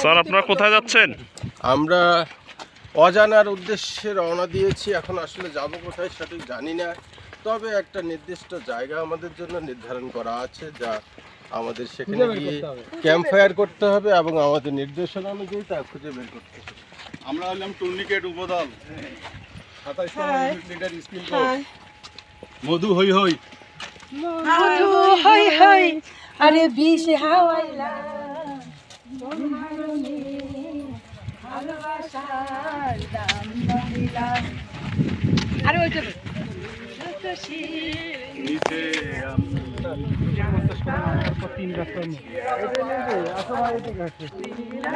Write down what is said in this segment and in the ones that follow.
Sir আপনারা কোথায় যাচ্ছেন? আমরা অজানার উদ্দেশ্যে রওনা দিয়েছি। এখন আসলে যাব কোথায় সঠিক জানি না, তবে একটা নির্দিষ্ট জায়গা আমাদের জন্য নির্ধারণ করা আছে, যা আমাদের সেখানে গিয়ে ক্যাম্প ফায়ার করতে হবে এবং আমাদের নির্দেশনা অনুযায়ী তা খুঁজে বের করতে হবে। আমরা হলাম টুর্নিকেট উপদল 27 লিটার স্কিল মধু হই হই মধু হই হই আরে বিষ হাওয়াইলা ভালোবাসার দাম দিলাম। আরে ওই যাবে নিচে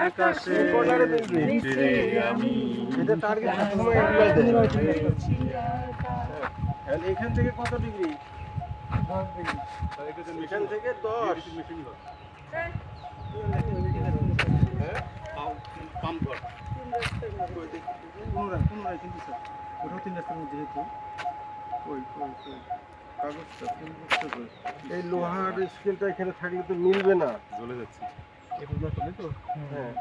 আকাশে নিচে আমি এটা টার্গেট সময় এখান থেকে কত ডিগ্রি? 10 ডিগ্রি। এখান থেকে 10 পাম্প কর পুনরায় কিন্তু স্যার ওটাও 3 রাস্তার মধ্যে যেহেতু ওই কাগজটা এই লোহার স্কেলটা এখানে থাকলে তো মিলবে না, জ্বলে যাচ্ছে হ্যাঁ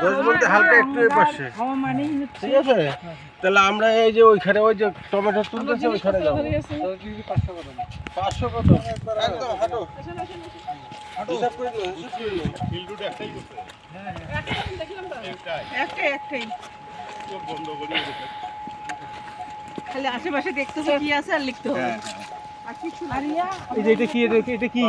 10 বলতে হালকা একটু এ পাশে, ঠিক আছে? তাহলে আমরা এই যে ওইখানে ওই যে টমেটো তুলতেছে ওইখানে যাবো। 500 কত? একদম হাঁটো হিসাব করে নিও, হিসাব করে নিও। ফিল্ডুট একটাই করতে একটাই চোখ বন্ধ করি খালি আশেপাশে দেখতে হবে কি আছে আর লিখতে হবে। আর কিছু না। এটা কি